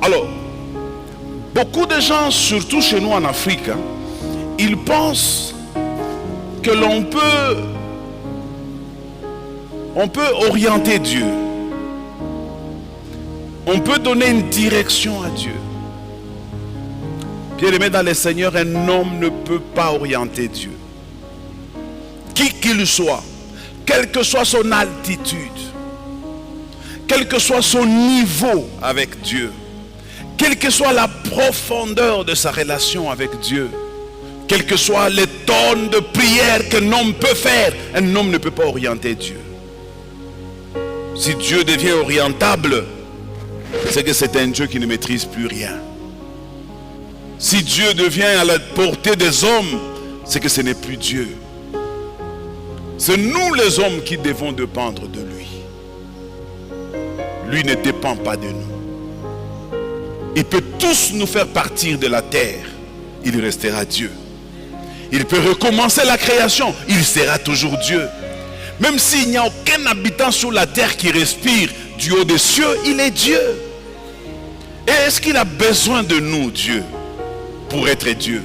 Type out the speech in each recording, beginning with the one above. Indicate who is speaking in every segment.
Speaker 1: Alors, beaucoup de gens, surtout chez nous en Afrique, ils pensent que l'on peut orienter Dieu. On peut donner une direction à Dieu. Bien-aimé dans le Seigneur, un homme ne peut pas orienter Dieu. Qui qu'il soit, quelle que soit son altitude, quel que soit son niveau avec Dieu, quelle que soit la profondeur de sa relation avec Dieu, quelles que soient les tonnes de prières qu'un homme peut faire, un homme ne peut pas orienter Dieu. Si Dieu devient orientable, c'est que c'est un Dieu qui ne maîtrise plus rien. Si Dieu devient à la portée des hommes, c'est que ce n'est plus Dieu. C'est nous les hommes qui devons dépendre de lui. Lui ne dépend pas de nous. Il peut tous nous faire partir de la terre. Il restera Dieu. Il peut recommencer la création. Il sera toujours Dieu. Même s'il n'y a aucun habitant sur la terre qui respire du haut des cieux, il est Dieu. Et est-ce qu'il a besoin de nous, Dieu, pour être Dieu?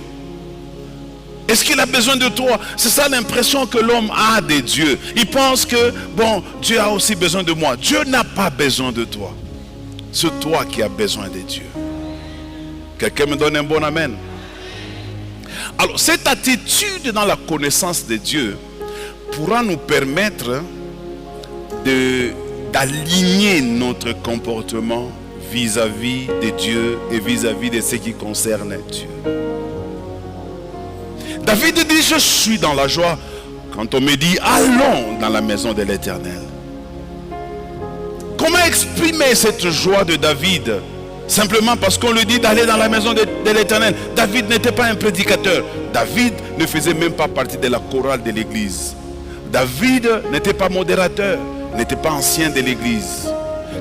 Speaker 1: Est-ce qu'il a besoin de toi? C'est ça l'impression que l'homme a de Dieu. Il pense que, bon, Dieu a aussi besoin de moi. Dieu n'a pas besoin de toi. C'est toi qui as besoin de Dieu. Quelqu'un me donne un bon amen? Alors, cette attitude dans la connaissance de Dieu pourra nous permettre d'aligner notre comportement vis-à-vis de Dieu et vis-à-vis de ce qui concerne Dieu. David dit, je suis dans la joie quand on me dit, allons dans la maison de l'Éternel. Comment exprimer cette joie de David? Simplement parce qu'on lui dit d'aller dans la maison de l'Éternel. David n'était pas un prédicateur. David ne faisait même pas partie de la chorale de l'église. David n'était pas modérateur, n'était pas ancien de l'église.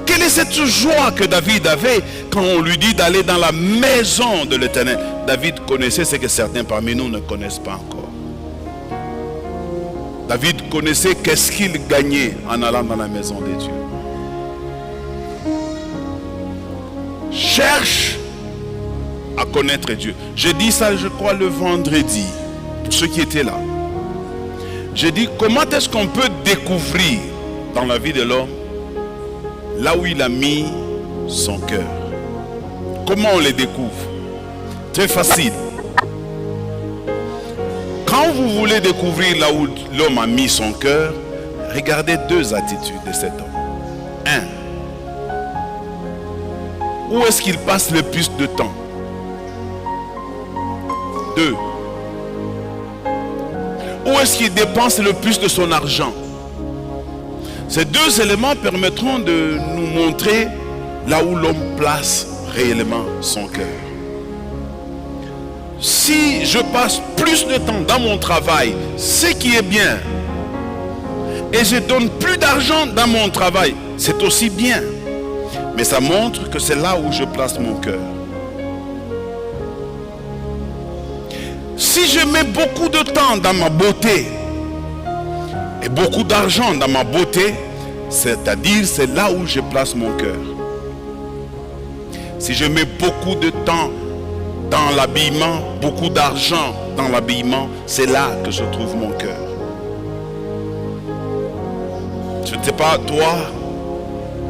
Speaker 1: Quelle est cette joie que David avait quand on lui dit d'aller dans la maison de l'Éternel? David connaissait ce que certains parmi nous ne connaissent pas encore. David connaissait qu'est-ce qu'il gagnait en allant dans la maison de Dieu. Cherche à connaître Dieu. J'ai dit ça, je crois, le vendredi, pour ceux qui étaient là. J'ai dit, comment est-ce qu'on peut découvrir dans la vie de l'homme là où il a mis son cœur? Comment on les découvre? Très facile. Quand vous voulez découvrir là où l'homme a mis son cœur, regardez deux attitudes de cet homme. Un, où est-ce qu'il passe le plus de temps? Deux, où est-ce qu'il dépense le plus de son argent? Ces deux éléments permettront de nous montrer là où l'homme place réellement son cœur. Si je passe plus de temps dans mon travail, ce qui est bien, et je donne plus d'argent dans mon travail, c'est aussi bien. Mais ça montre que c'est là où je place mon cœur. Si je mets beaucoup de temps dans ma beauté et beaucoup d'argent dans ma beauté, c'est-à-dire c'est là où je place mon cœur. Si je mets beaucoup de temps dans l'habillement, beaucoup d'argent dans l'habillement, c'est là que je trouve mon cœur. Je ne sais pas, toi,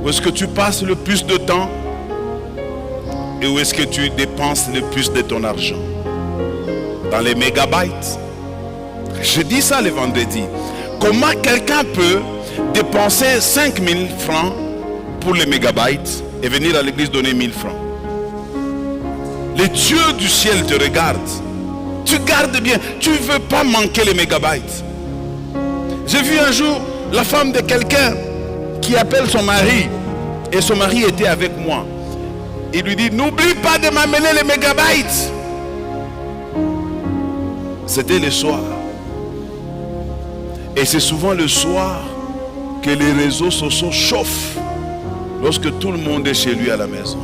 Speaker 1: où est-ce que tu passes le plus de temps et où est-ce que tu dépenses le plus de ton argent? Dans les mégabytes. Je dis ça le vendredi. Comment quelqu'un peut dépenser 5000 francs pour les mégabytes et venir à l'église donner 1000 francs? Les dieux du ciel te regardent. Tu gardes bien. Tu ne veux pas manquer les mégabytes. J'ai vu un jour la femme de quelqu'un qui appelle son mari. Et son mari était avec moi. Il lui dit, n'oublie pas de m'amener les mégabytes. C'était le soir. Et c'est souvent le soir que les réseaux sociaux chauffent. Lorsque tout le monde est chez lui à la maison.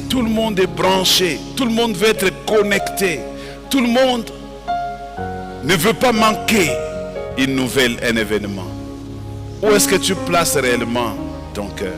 Speaker 1: Tout le monde est branché. Tout le monde veut être connecté. Tout le monde ne veut pas manquer une nouvelle, un événement. Où est-ce que tu places réellement ton cœur?